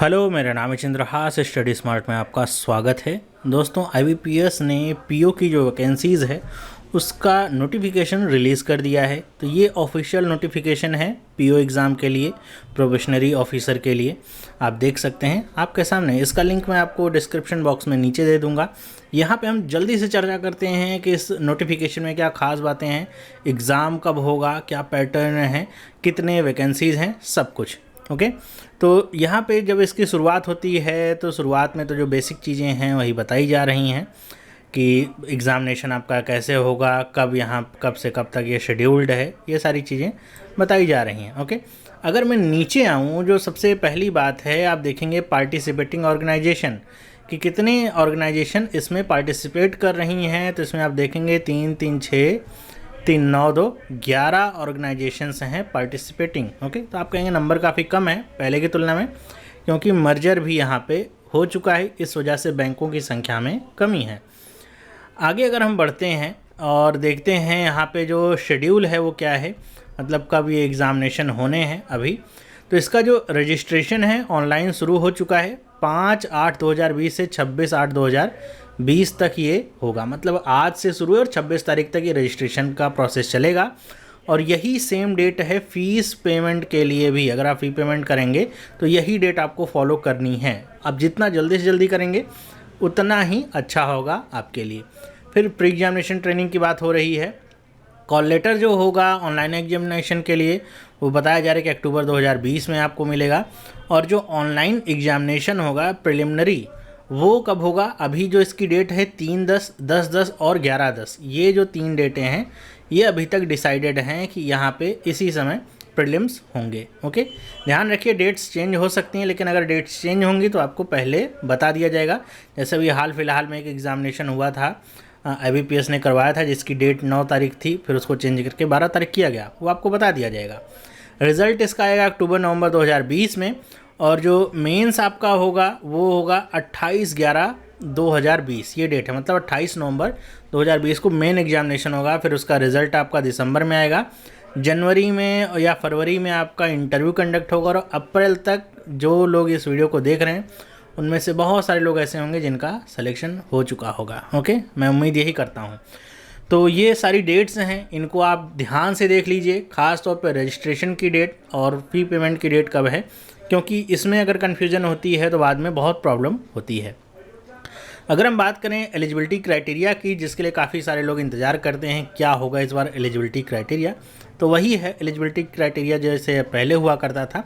Hello, मेरा नाम है चंद्रहास। स्टडी स्मार्ट में आपका स्वागत है। दोस्तों, आईबीपीएस ने पीओ की जो वैकेंसीज़ है उसका नोटिफिकेशन रिलीज़ कर दिया है। तो ये ऑफिशियल नोटिफिकेशन है पीओ एग्ज़ाम के लिए, प्रोबेशनरी ऑफिसर के लिए। आप देख सकते हैं आपके सामने। इसका लिंक मैं आपको डिस्क्रिप्शन बॉक्स में नीचे दे दूंगा। यहाँ पे हम जल्दी से चर्चा करते हैं कि इस नोटिफिकेशन में क्या ख़ास बातें हैं, एग्ज़ाम कब होगा, क्या पैटर्न है, कितने वैकेंसीज़ हैं, सब कुछ। ओके, तो यहाँ पे जब इसकी शुरुआत होती है तो शुरुआत में तो जो बेसिक चीज़ें हैं वही बताई जा रही हैं कि एग्ज़ामिनेशन आपका कैसे होगा, कब यहाँ कब से कब तक ये शेड्यूल्ड है, ये सारी चीज़ें बताई जा रही हैं। ओके, अगर मैं नीचे आऊँ, जो सबसे पहली बात है, आप देखेंगे पार्टिसिपेटिंग ऑर्गेनाइजेशन कि कितने ऑर्गेनाइजेशन इसमें पार्टिसिपेट कर रही हैं। तो इसमें आप देखेंगे 3, 3, 6, 3, 9, 2, 11 ऑर्गेनाइजेशंस हैं पार्टिसिपेटिंग। ओके, तो आप कहेंगे नंबर काफ़ी कम है पहले की तुलना में, क्योंकि मर्जर भी यहाँ पे हो चुका है, इस वजह से बैंकों की संख्या में कमी है। आगे अगर हम बढ़ते हैं और देखते हैं यहाँ पे जो शेड्यूल है वो क्या है, मतलब कब ये एग्ज़ामिनेशन होने हैं अभी। तो इसका जो रजिस्ट्रेशन है ऑनलाइन शुरू हो चुका है 5/8/2020 से 26/8/2020 तक ये होगा। मतलब आज से शुरू है और 26 तारीख तक ये रजिस्ट्रेशन का प्रोसेस चलेगा। और यही सेम डेट है फ़ीस पेमेंट के लिए भी। अगर आप फ़ी पेमेंट करेंगे तो यही डेट आपको फॉलो करनी है। अब जितना जल्दी से जल्दी करेंगे उतना ही अच्छा होगा आपके लिए। फिर प्री एग्जामिनेशन ट्रेनिंग की बात हो रही है। कॉल लेटर जो होगा ऑनलाइन एग्जामिनेशन के लिए वो बताया जा रहा है कि अक्टूबर 2020 में आपको मिलेगा। और जो ऑनलाइन एग्जामिनेशन होगा प्रिलिमिनरी, वो कब होगा? अभी जो इसकी डेट है 3/10, 10/10 और 11/10, ये जो 3 डेटें हैं ये अभी तक डिसाइडेड हैं कि यहाँ पे इसी समय प्रीलिम्स होंगे। ओके, ध्यान रखिए डेट्स चेंज हो सकती हैं, लेकिन अगर डेट्स चेंज होंगी तो आपको पहले बता दिया जाएगा। जैसे अभी हाल फिलहाल में एक एग्ज़ामिनेशन हुआ था, आईबीपीएस ने करवाया था, जिसकी डेट 9 तारीख थी, फिर उसको चेंज करके 12 तारीख किया गया, वो आपको बता दिया जाएगा। रिज़ल्ट इसका आएगा अक्टूबर-नवंबर 2020 में। और जो मेंस आपका होगा वो होगा 28/11/2020, ये डेट है। मतलब 28 नवंबर 2020 को मेन एग्जामिनेशन होगा। फिर उसका रिज़ल्ट आपका दिसंबर में आएगा। जनवरी में या फरवरी में आपका इंटरव्यू कंडक्ट होगा। और अप्रैल तक जो लोग इस वीडियो को देख रहे हैं उनमें से बहुत सारे लोग ऐसे होंगे जिनका सिलेक्शन हो चुका होगा। ओके, मैं उम्मीद यही करता हूँ। तो ये सारी डेट्स हैं, इनको आप ध्यान से देख लीजिए, ख़ास तौर पर रजिस्ट्रेशन की डेट और फ़ी पेमेंट की डेट कब है, क्योंकि इसमें अगर कन्फ्यूज़न होती है तो बाद में बहुत प्रॉब्लम होती है। अगर हम बात करें एलिजिबिलिटी क्राइटेरिया की, जिसके लिए काफ़ी सारे लोग इंतज़ार करते हैं क्या होगा इस बार एलिजिबिलिटी क्राइटेरिया, तो वही है एलिजिबिलिटी क्राइटेरिया जैसे पहले हुआ करता था।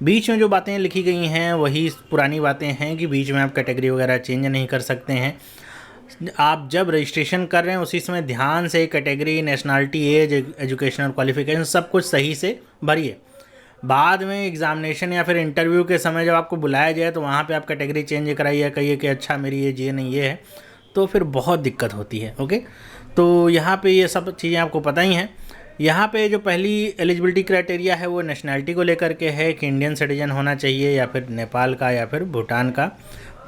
बीच में जो बातें लिखी गई हैं वही पुरानी बातें हैं कि बीच में आप कैटेगरी वगैरह चेंज नहीं कर सकते हैं। आप जब रजिस्ट्रेशन कर रहे हैं उसी समय ध्यान से category, nationality, age, educational qualification सब कुछ सही से भरिए। बाद में एग्जामिनेशन या फिर इंटरव्यू के समय जब आपको बुलाया जाए तो वहाँ पे आप कैटेगरी चेंज कराइए, कहिए कि अच्छा मेरी एज ये नहीं ये है, तो फिर बहुत दिक्कत होती है। ओके, तो यहाँ पे ये सब चीज़ें आपको पता ही हैं। यहाँ पे जो पहली एलिजिबिलिटी क्राइटेरिया है वो नेशनैलिटी को लेकर के है कि इंडियन सिटीजन होना चाहिए या फिर नेपाल का या फिर भूटान का,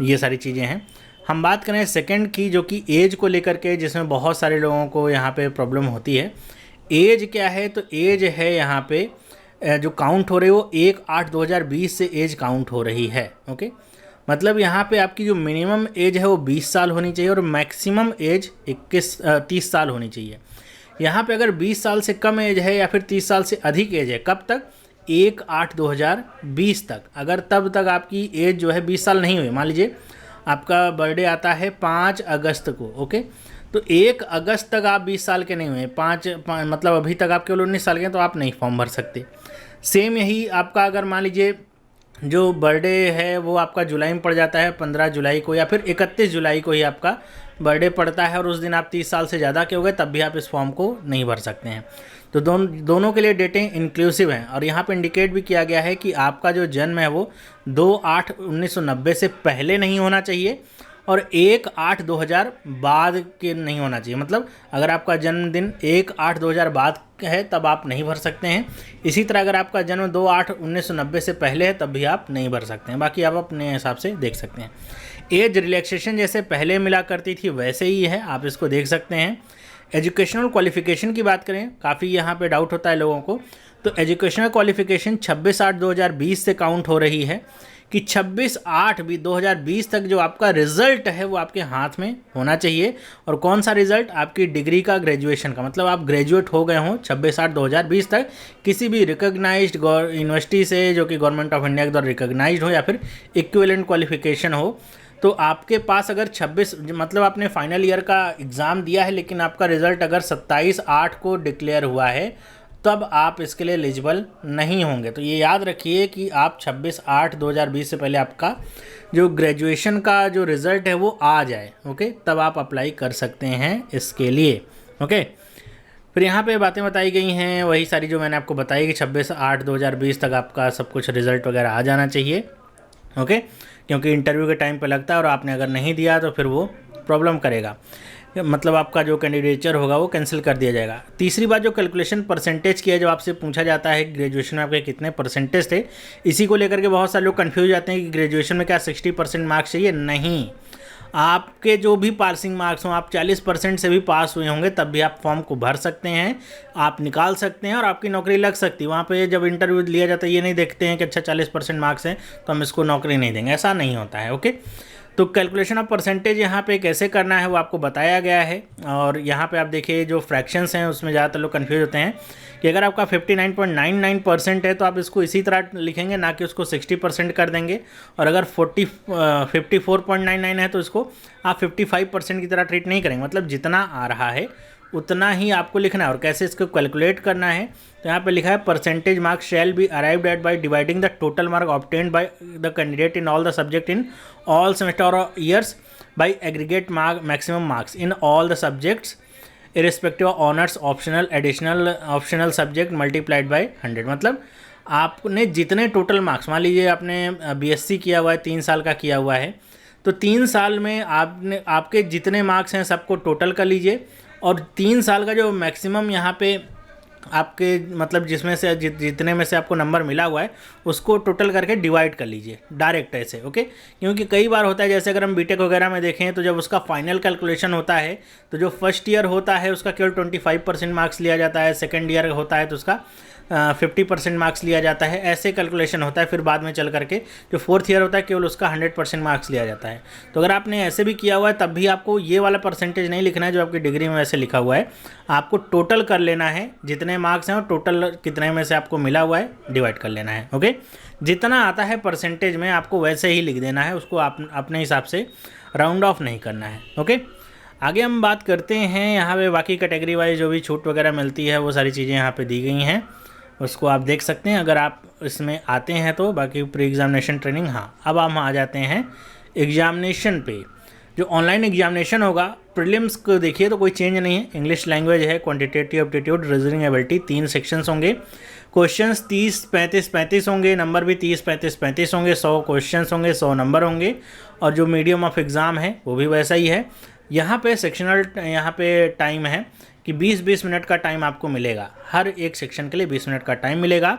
ये सारी चीज़ें हैं। हम बात करें सेकंड की, जो कि एज को लेकर के, जिसमें बहुत सारे लोगों को यहाँ पे प्रॉब्लम होती है। एज क्या है? तो एज है यहाँ पे जो काउंट हो रही है वो 1/8/2020 से एज काउंट हो रही है। ओके, मतलब यहाँ पे आपकी जो मिनिमम एज है वो 20 साल होनी चाहिए और मैक्सिमम एज 30 साल होनी चाहिए। यहाँ पे अगर 20 साल से कम एज है या फिर 30 साल से अधिक एज है, कब तक? 1/8/2020 तक। अगर तब तक आपकी एज जो है 20 साल नहीं हुई, मान लीजिए आपका बर्थडे आता है 5 अगस्त को, ओके, तो 1 अगस्त तक आप 20 साल के नहीं हुए, मतलब अभी तक आप केवल 19 साल के हैं, तो आप नहीं फॉर्म भर सकते। सेम यही आपका अगर मान लीजिए जो बर्थडे है वो आपका जुलाई में पड़ जाता है, 15 जुलाई को या फिर 31 जुलाई को ही आपका बर्थडे पड़ता है और उस दिन आप 30 साल से ज़्यादा के हो गए, तब भी आप इस फॉर्म को नहीं भर सकते हैं। तो दोनों के लिए डेटें इंक्लूसिव हैं। और यहाँ पे इंडिकेट भी किया गया है कि आपका जो जन्म है वो 2/8/1990 से पहले नहीं होना चाहिए और 1/8/2000 बाद के नहीं होना चाहिए। मतलब अगर आपका जन्मदिन 1/8/2000 बाद है तब आप नहीं भर सकते हैं। इसी तरह अगर आपका जन्म 2/8/1990 से पहले है तब भी आप नहीं भर सकते हैं। बाकी आप अपने हिसाब से देख सकते हैं। एज रिलैक्सेशन जैसे पहले मिला करती थी वैसे ही है, आप इसको देख सकते हैं। एजुकेशनल क्वालिफ़िकेशन की बात करें, काफ़ी यहाँ पे डाउट होता है लोगों को, तो एजुकेशनल क्वालिफ़िकेशन 26/8/2020 से काउंट हो रही है कि 26/8/2020 तक जो आपका रिजल्ट है वो आपके हाथ में होना चाहिए। और कौन सा रिजल्ट? आपकी डिग्री का, ग्रेजुएशन का, मतलब आप ग्रेजुएट हो गए हों 26/8/2020 तक किसी भी रिकॉग्नाइज्ड यूनिवर्सिटी से जो कि गवर्नमेंट ऑफ इंडिया के द्वारा रिकॉग्नाइज्ड हो या फिर इक्विवेलेंट क्वालिफिकेशन हो। तो आपके पास अगर 26 मतलब आपने फाइनल ईयर का एग्ज़ाम दिया है लेकिन आपका रिज़ल्ट अगर 27/8 को डिक्लेयर हुआ है तब आप इसके लिए एलिजिबल नहीं होंगे। तो ये याद रखिए कि आप 26/8/2020 से पहले आपका जो ग्रेजुएशन का जो रिज़ल्ट है वो आ जाए, ओके, तब आप अप्लाई कर सकते हैं इसके लिए, ओके। फिर यहाँ पे बातें बताई गई हैं वही सारी जो मैंने आपको बताई कि 26/8/2020 तक आपका सब कुछ रिज़ल्ट वगैरह आ जाना चाहिए, ओके, क्योंकि इंटरव्यू के टाइम पे लगता है और आपने अगर नहीं दिया तो फिर वो प्रॉब्लम करेगा, मतलब आपका जो कैंडिडेचर होगा वो कैंसिल कर दिया जाएगा। तीसरी बात जो कैलकुलेशन परसेंटेज की है, जब आपसे पूछा जाता है ग्रेजुएशन में आपके कितने परसेंटेज थे, इसी को लेकर के बहुत सारे लोग कन्फ्यूज जाते हैं कि ग्रेजुएशन में क्या 60% मार्क्स चाहिए। नहीं, आपके जो भी पासिंग मार्क्स हों, आप 40% से भी पास हुए होंगे तब भी आप फॉर्म को भर सकते हैं, आप निकाल सकते हैं और आपकी नौकरी लग सकती है। वहाँ पे जब इंटरव्यू लिया जाता है ये नहीं देखते हैं कि अच्छा 40% मार्क्स हैं तो हम इसको नौकरी नहीं देंगे, ऐसा नहीं होता है, ओके। तो कैलकुलेशन ऑफ परसेंटेज यहाँ पे कैसे करना है वो आपको बताया गया है। और यहाँ पे आप देखिए जो फ्रैक्शंस हैं उसमें ज़्यादातर लोग कन्फ्यूज होते हैं कि अगर आपका 59.99% है तो आप इसको इसी तरह लिखेंगे, ना कि उसको 60% कर देंगे। और अगर 54.99 है तो इसको आप 55% की तरह ट्रीट नहीं करेंगे, मतलब जितना आ रहा है उतना ही आपको लिखना है। और कैसे इसको कैलकुलेट करना है तो यहाँ पे लिखा है percentage marks shall be arrived at by dividing the total mark obtained by the candidate in all the subject in all semester और years by aggregate mark maximum marks in all the subjects irrespective of honours optional additional optional subject multiplied by 100। मतलब आपने जितने total marks, मान लीजिए आपने BSc किया हुआ है, 3 साल का किया हुआ है, तो 3 साल में आपके जितने मार्क्स हैं सबको टोटल कर लीजिए और 3 साल का जो मैक्सिमम यहाँ पे आपके मतलब जिसमें से जितने में से आपको नंबर मिला हुआ है उसको टोटल करके डिवाइड कर लीजिए डायरेक्ट ऐसे, ओके। क्योंकि कई बार होता है जैसे अगर हम बीटेक वगैरह में देखें तो जब उसका फाइनल कैलकुलेशन होता है तो जो फर्स्ट ईयर होता है उसका केवल 25% मार्क्स लिया जाता है, सेकेंड ईयर होता है तो उसका 50% मार्क्स लिया जाता है, ऐसे कैलकुलेशन होता है। फिर बाद में चल करके जो फोर्थ ईयर होता है केवल उसका 100% मार्क्स लिया जाता है। तो अगर आपने ऐसे भी किया हुआ है तब भी आपको ये वाला परसेंटेज नहीं लिखना है जो आपकी डिग्री में वैसे लिखा हुआ है, आपको टोटल कर लेना है जितने मार्क्स हैं और टोटल कितने में से आपको मिला हुआ है डिवाइड कर लेना है, ओके। जितना आता है परसेंटेज में आपको वैसे ही लिख देना है, उसको अपने हिसाब से राउंड ऑफ नहीं करना है, ओके। आगे हम बात करते हैं यहाँ पे बाकी कैटेगरी वाइज जो भी छूट वगैरह मिलती है वो सारी चीज़ें यहाँ पे दी गई हैं, उसको आप देख सकते हैं अगर आप इसमें आते हैं तो। बाकी प्री एग्जामिनेशन ट्रेनिंग, हाँ, अब हम आ जाते हैं एग्जामिनेशन पे। जो ऑनलाइन एग्जामिनेशन होगा प्रीलिम्स को देखिए तो कोई चेंज नहीं है, इंग्लिश लैंग्वेज है, quantitative aptitude, reasoning ability, 3 sections होंगे, क्वेश्चंस 30-35 होंगे, नंबर भी 30-35 होंगे, 100 क्वेश्चंस होंगे, 100 नंबर होंगे। और जो मीडियम ऑफ एग्ज़ाम है वो भी वैसा ही है। यहाँ पे सेक्शनल यहाँ पे टाइम है कि 20-20 मिनट का टाइम आपको मिलेगा, हर एक सेक्शन के लिए 20 मिनट का टाइम मिलेगा।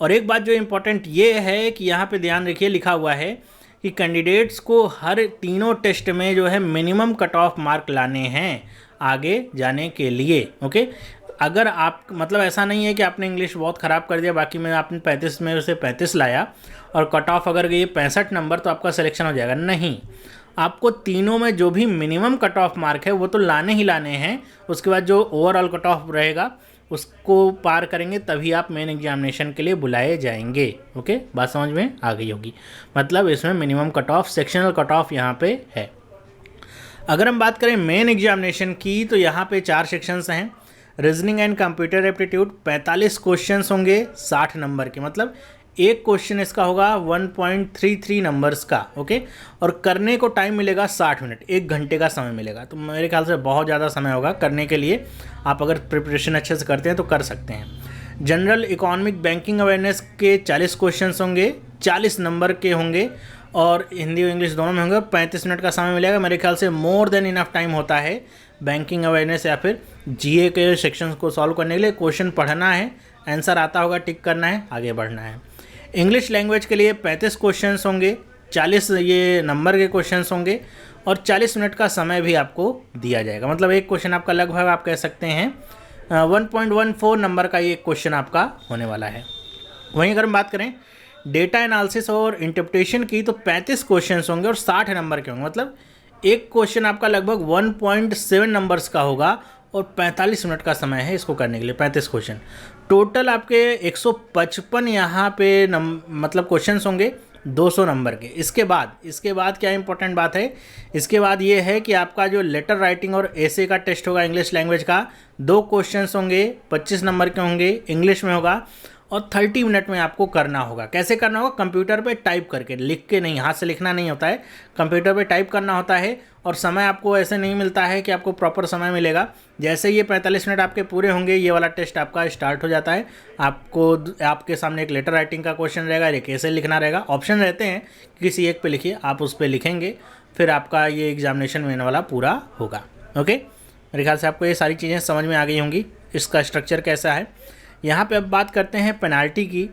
और एक बात जो इम्पोर्टेंट ये है कि यहाँ पे ध्यान रखिए, लिखा हुआ है कि कैंडिडेट्स को हर तीनों टेस्ट में जो है मिनिमम कट ऑफ मार्क लाने हैं आगे जाने के लिए, ओके। अगर आप मतलब ऐसा नहीं है कि आपने इंग्लिश बहुत ख़राब कर दिया, बाकी में आपने 35 में से 35 लाया और कट ऑफ अगर गई 65 नंबर तो आपका सिलेक्शन हो जाएगा, नहीं। आपको तीनों में जो भी मिनिमम कट ऑफ मार्क है वो तो लाने ही लाने हैं, उसके बाद जो ओवरऑल कट ऑफ रहेगा उसको पार करेंगे तभी आप मेन एग्जामिनेशन के लिए बुलाए जाएंगे, ओके। बात समझ में आ गई होगी, मतलब इसमें minimum cut off, sectional cut off यहाँ पे है। अगर हम बात करें मेन एग्जामिनेशन की तो यहाँ पे 4 सेक्शंस हैं। Reasoning and computer aptitude 45 questions होंगे 60 नंबर के, मतलब एक क्वेश्चन इसका होगा 1.33 नंबर्स का, ओके। और करने को टाइम मिलेगा 60 मिनट, 1 घंटे का समय मिलेगा। तो मेरे ख्याल से बहुत ज़्यादा समय होगा करने के लिए, आप अगर प्रिपरेशन अच्छे से करते हैं तो कर सकते हैं। जनरल इकोनॉमिक बैंकिंग अवेयरनेस के 40 क्वेश्चंस होंगे, 40 नंबर के होंगे और हिंदी और इंग्लिश दोनों में होंगे। 35 मिनट का समय मिलेगा, मेरे ख्याल से मोर देन इनफ टाइम होता है बैंकिंग अवेयरनेस या फिर जीए के सेक्शंस को सॉल्व करने के लिए। क्वेश्चन पढ़ना है, आंसर आता होगा टिक करना है, आगे बढ़ना है। इंग्लिश लैंग्वेज के लिए 35 क्वेश्चंस होंगे, 40 ये नंबर के क्वेश्चंस होंगे और 40 मिनट का समय भी आपको दिया जाएगा। मतलब एक क्वेश्चन आपका लगभग आप कह सकते हैं 1.14 नंबर का ये क्वेश्चन आपका होने वाला है। वहीं अगर हम बात करें डेटा एनालिसिस और इंटरप्रिटेशन की तो 35 क्वेश्चन होंगे और 60 नंबर के होंगे। मतलब एक क्वेश्चन आपका लगभग 1.7 नंबर्स का होगा और 45 मिनट का समय है इसको करने के लिए। 35 क्वेश्चन टोटल आपके 155 यहाँ पे मतलब क्वेश्चंस होंगे 200 नंबर के। इसके बाद क्या इंपॉर्टेंट बात है, इसके बाद ये है कि आपका जो लेटर राइटिंग और एसे का टेस्ट होगा इंग्लिश लैंग्वेज का, 2 क्वेश्चंस होंगे 25 नंबर के होंगे, इंग्लिश में होगा और 30 मिनट में आपको करना होगा। कैसे करना होगा? कंप्यूटर पे टाइप करके, लिख के नहीं, हाथ से लिखना नहीं होता है, कंप्यूटर पे टाइप करना होता है। और समय आपको ऐसे नहीं मिलता है कि आपको प्रॉपर समय मिलेगा। जैसे ये 45 मिनट आपके पूरे होंगे ये वाला टेस्ट आपका स्टार्ट हो जाता है। आपके सामने एक लेटर राइटिंग का क्वेश्चन रहेगा, एक कैसे लिखना रहेगा, ऑप्शन रहते हैं, किसी एक पे लिखिए, आप उस पर लिखेंगे, फिर आपका ये एग्जामिनेशन में वाला पूरा होगा। ओके, मेरे ख्याल से आपको ये सारी चीज़ें समझ में आ गई होंगी, इसका स्ट्रक्चर कैसा है। यहाँ पे अब बात करते हैं पेनाल्टी की।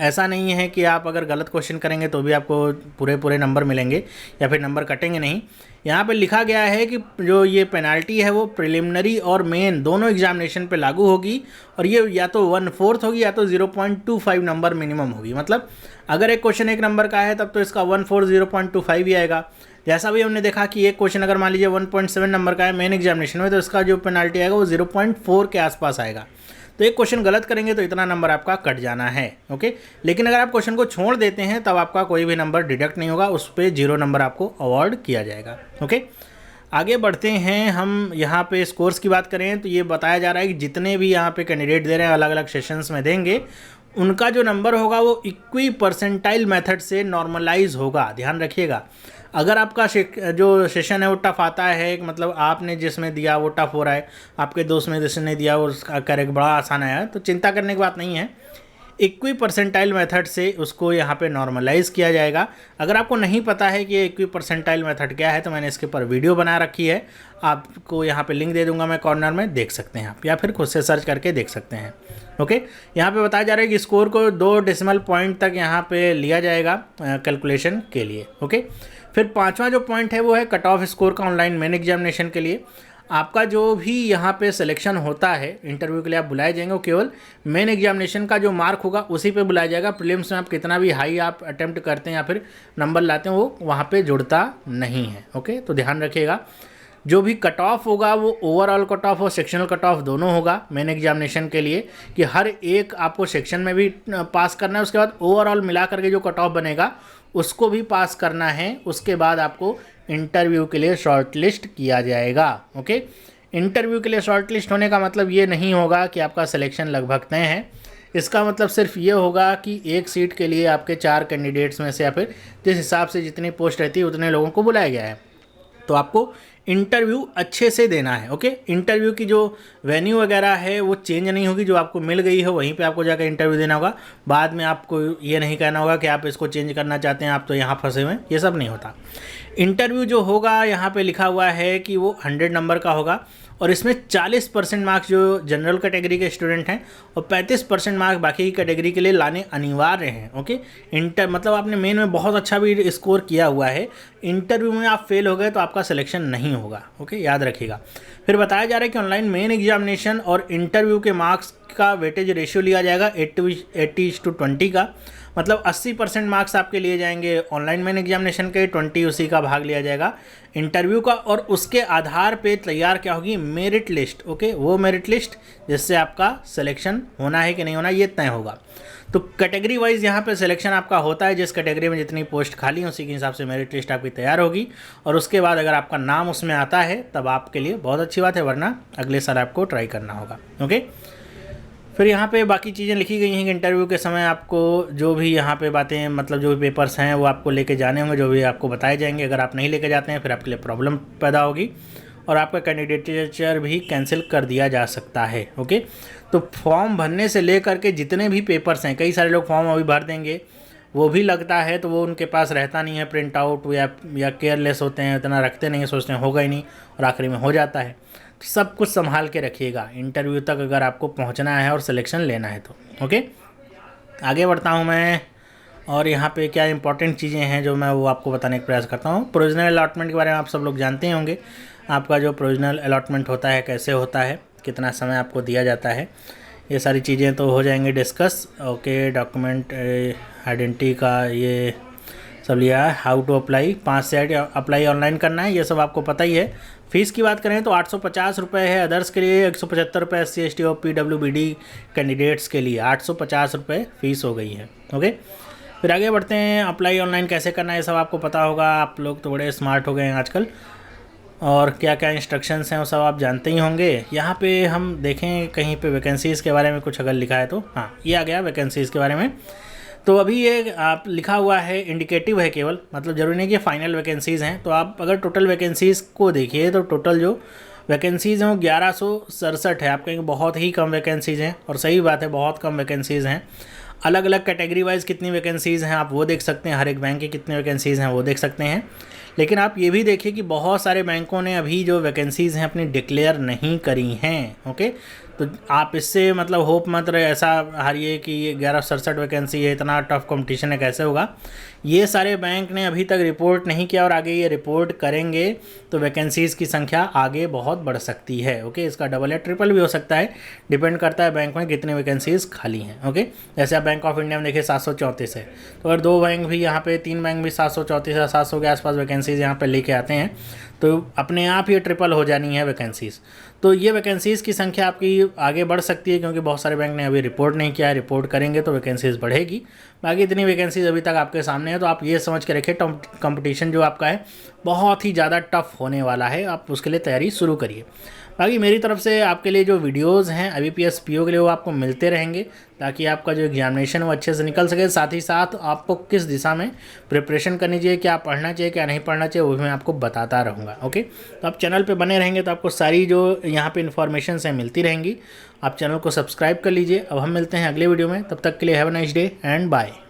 ऐसा नहीं है कि आप अगर गलत क्वेश्चन करेंगे तो भी आपको पूरे नंबर मिलेंगे या फिर नंबर कटेंगे नहीं। यहाँ पे लिखा गया है कि जो ये पेनाल्टी है वो प्रिलिमिनरी और मेन दोनों एग्जामिनेशन पे लागू होगी और ये या तो 1/4 होगी या तो 0.25 नंबर मिनिमम होगी। मतलब अगर एक क्वेश्चन 1 नंबर का है तब तो इसका 1/4 0.25 ही आएगा। जैसा भी हमने देखा कि एक क्वेश्चन अगर मान लीजिए 1.7 नंबर का है मेन एग्जामिनेशन में, तो इसका जो पेनाल्टी आएगा वो 0.4 के आसपास आएगा। तो एक क्वेश्चन गलत करेंगे तो इतना नंबर आपका कट जाना है। ओके, लेकिन अगर आप क्वेश्चन को छोड़ देते हैं तब आपका कोई भी नंबर डिडक्ट नहीं होगा, उस पर 0 नंबर आपको अवॉर्ड किया जाएगा। ओके, आगे बढ़ते हैं। हम यहाँ पे स्कोर्स की बात करें तो ये बताया जा रहा है कि जितने भी यहाँ पे कैंडिडेट दे रहे हैं अलग अलग सेशंस में देंगे, उनका जो नंबर होगा वो इक्वी परसेंटाइल मेथड से नॉर्मलाइज होगा। ध्यान रखिएगा, अगर आपका जो सेशन है वो टफ आता है, मतलब आपने जिसमें दिया वो टफ हो रहा है, आपके दोस्त में जिसने दिया वो उसका करेक्ट बड़ा आसान आया है, तो चिंता करने की बात नहीं है। इक्वी परसेंटाइल मेथड से उसको यहाँ पे नॉर्मलाइज किया जाएगा। अगर आपको नहीं पता है कि ये इक्वी परसेंटाइल मेथड क्या है तो मैंने इसके ऊपर वीडियो बना रखी है, आपको यहाँ पे लिंक दे दूंगा मैं कॉर्नर में, देख सकते हैं आप, या फिर खुद से सर्च करके देख सकते हैं। ओके, यहाँ पे बताया जा रहा है कि स्कोर को 2 डेसिमल पॉइंट तक यहाँ पे लिया जाएगा कैलकुलेशन के लिए। ओके, फिर 5वां जो पॉइंट है वो है कट ऑफ स्कोर का ऑनलाइन मेन एग्जामिनेशन के लिए। आपका जो भी यहाँ पे सिलेक्शन होता है इंटरव्यू के लिए आप बुलाए जाएंगे, वो केवल मेन एग्जामिनेशन का जो मार्क होगा उसी पे बुलाया जाएगा। प्रीलिम्स में आप कितना भी हाई आप अटेम्प्ट करते हैं या फिर नंबर लाते हैं वो वहाँ पे जुड़ता नहीं है। ओके, तो ध्यान रखिएगा, जो भी कट ऑफ होगा वो ओवरऑल कट ऑफ और सेक्शनल कट ऑफ दोनों होगा मेन एग्जामिनेशन के लिए, कि हर एक आपको सेक्शन में भी पास करना है, उसके बाद ओवरऑल मिला करके जो कट ऑफ बनेगा उसको भी पास करना है। उसके बाद आपको इंटरव्यू के लिए शॉर्ट लिस्ट किया जाएगा। ओके, इंटरव्यू के लिए शॉर्ट लिस्ट होने का मतलब ये नहीं होगा कि आपका सिलेक्शन लगभग तय है। इसका मतलब सिर्फ ये होगा कि एक सीट के लिए आपके 4 कैंडिडेट्स में से या फिर जिस हिसाब से जितनी पोस्ट रहती है उतने लोगों को बुलाया गया है, तो आपको इंटरव्यू अच्छे से देना है। ओके, इंटरव्यू की जो वेन्यू वगैरह है वो चेंज नहीं होगी, जो आपको मिल गई है वहीं पे आपको जाकर इंटरव्यू देना होगा। बाद में आपको ये नहीं कहना होगा कि आप इसको चेंज करना चाहते हैं, आप तो यहाँ फंसे हुए हैं, ये सब नहीं होता। इंटरव्यू जो होगा यहाँ पे लिखा हुआ है कि वो 100 नंबर का होगा और इसमें 40% मार्क्स जो जनरल कैटेगरी के स्टूडेंट हैं और 35% मार्क्स बाकी की कैटेगरी के लिए लाने अनिवार्य हैं। ओके, मतलब आपने मेन में बहुत अच्छा भी स्कोर किया हुआ है, इंटरव्यू में आप फेल हो गए तो आपका सिलेक्शन नहीं होगा। ओके, याद रखिएगा। फिर बताया जा रहा है कि ऑनलाइन मेन एग्जामिनेशन और इंटरव्यू के मार्क्स का वेटेज रेशियो लिया जाएगा 80:20 का। मतलब 80% मार्क्स आपके लिए जाएंगे ऑनलाइन मेन एग्जामिनेशन के, 20 उसी का भाग लिया जाएगा इंटरव्यू का, और उसके आधार पे तैयार क्या होगी, मेरिट लिस्ट। ओके, वो मेरिट लिस्ट जिससे आपका सिलेक्शन होना है कि नहीं होना ये तय होगा। तो कैटेगरी वाइज यहाँ पे सिलेक्शन आपका होता है, जिस कैटेगरी में जितनी पोस्ट खाली है उसी के हिसाब से मेरिट लिस्ट आपकी तैयार होगी और उसके बाद अगर आपका नाम उसमें आता है तब आपके लिए बहुत अच्छी बात है, वरना अगले साल आपको ट्राई करना होगा। ओके, फिर यहाँ पे बाकी चीज़ें लिखी गई हैं कि इंटरव्यू के समय आपको जो भी यहाँ पे बातें, मतलब जो भी पेपर्स हैं वो आपको लेके जाने होंगे, जो भी आपको बताए जाएंगे। अगर आप नहीं लेके जाते हैं फिर आपके लिए प्रॉब्लम पैदा होगी और आपका कैंडिडेचर भी कैंसिल कर दिया जा सकता है। ओके, तो फॉर्म भरने से लेकर के जितने भी पेपर्स हैं, कई सारे लोग फॉर्म अभी भर देंगे, वो भी लगता है तो वो उनके पास रहता नहीं है प्रिंट आउट, या केयरलेस होते हैं, इतना रखते नहीं है, सोचते हैं होगा ही नहीं और आखिरी में हो जाता है। सब कुछ संभाल के रखिएगा इंटरव्यू तक अगर आपको पहुंचना है और सिलेक्शन लेना है तो। ओके, आगे बढ़ता हूं मैं, और यहाँ पे क्या इंपॉर्टेंट चीज़ें हैं जो मैं वो आपको बताने का प्रयास करता हूँ। प्रोविजनल अलॉटमेंट के बारे में आप सब लोग जानते होंगे। आपका जो प्रोविजनल अलॉटमेंट होता है कैसे होता है, कितना समय आपको दिया जाता है। ये सारी चीज़ें तो हो जाएंगे डिस्कस। ओके, डॉक्यूमेंट आइडेंटिटी का ये सब लिया है। हाउ टू अप्लाई, 5 से 8 अप्लाई ऑनलाइन करना है, ये सब आपको पता ही है। फ़ीस की बात करें तो 850 रुपये है अदर्स के लिए, 175 रुपये SC ST और PWBD कैंडिडेट्स के लिए 850 रुपये फ़ीस हो गई है। ओके, फिर आगे बढ़ते हैं। अप्लाई ऑनलाइन कैसे करना है ये सब आपको पता होगा, आप लोग तो बड़े स्मार्ट हो गए हैं आजकल, और क्या क्या इंस्ट्रक्शंस हैं वो सब आप जानते ही होंगे। यहाँ पे हम देखें कहीं पे वैकेंसीज़ के बारे में कुछ अगर लिखा है तो, हाँ ये आ गया वैकेंसीज़ के बारे में। तो अभी ये आप लिखा हुआ है इंडिकेटिव है केवल, मतलब ज़रूरी नहीं कि फाइनल वैकेंसीज़ हैं। तो आप अगर टोटल वैकेंसीज़ को देखिए तो टोटल जो वैकेंसीज़ हैं वो 1167 है। आप कहेंगे बहुत ही कम वैकेंसीज़ हैं, और सही बात है, बहुत कम वैकेंसीज़ हैं। अलग अलग कैटेगरी वाइज कितनी वैकेंसीज़ हैं आप वो देख सकते हैं, हर एक बैंक की कितनी वैकेंसीज़ हैं वो देख सकते हैं। लेकिन आप ये भी देखिए कि बहुत सारे बैंकों ने अभी जो वैकेंसीज़ हैं अपनी डिक्लेयर नहीं करी हैं। ओके, तो आप इससे मतलब होप मत रहे ऐसा हारिए कि ये 1167 वैकेंसी है, इतना टफ कंपटीशन है, कैसे होगा। ये सारे बैंक ने अभी तक रिपोर्ट नहीं किया, और आगे ये रिपोर्ट करेंगे तो वैकेंसीज़ की संख्या आगे बहुत बढ़ सकती है। ओके, इसका डबल या ट्रिपल भी हो सकता है, डिपेंड करता है बैंक में कितनी वैकेंसीज़ खाली हैं। ओके, जैसे आप बैंक ऑफ इंडिया में देखिए 734 है, तो अगर 2 बैंक भी यहाँ पे 3 बैंक भी 734 या 700 के आसपास वैकेंसीज़ यहाँ पे लेके आते हैं तो अपने आप ये ट्रिपल हो जानी है वैकेंसीज़। तो ये वैकेंसीज़ की संख्या आपकी आगे बढ़ सकती है, क्योंकि बहुत सारे बैंक ने अभी रिपोर्ट नहीं किया है, रिपोर्ट करेंगे तो वैकेंसीज़ बढ़ेगी। बाकी इतनी वैकेंसीज़ अभी तक आपके सामने है, तो आप ये समझ के रखिए कंपटीशन जो आपका है बहुत ही ज़्यादा टफ होने वाला है, आप उसके लिए तैयारी शुरू करिए। बाकी मेरी तरफ से आपके लिए जो वीडियोस हैं IBPS PO के लिए वो आपको मिलते रहेंगे, ताकि आपका जो एग्जामिनेशन वो अच्छे से निकल सके। साथ ही साथ आपको किस दिशा में प्रिपरेशन करनी चाहिए, क्या पढ़ना चाहिए क्या नहीं पढ़ना चाहिए, वो मैं आपको बताता रहूँगा। ओके, तो आप चैनल पे बने रहेंगे तो आपको सारी जो यहाँ पे इन्फॉर्मेशन हैं मिलती रहेंगी। आप चैनल को सब्सक्राइब कर लीजिए। अब हम मिलते हैं अगले वीडियो में, तब तक के लिए have a nice day and bye.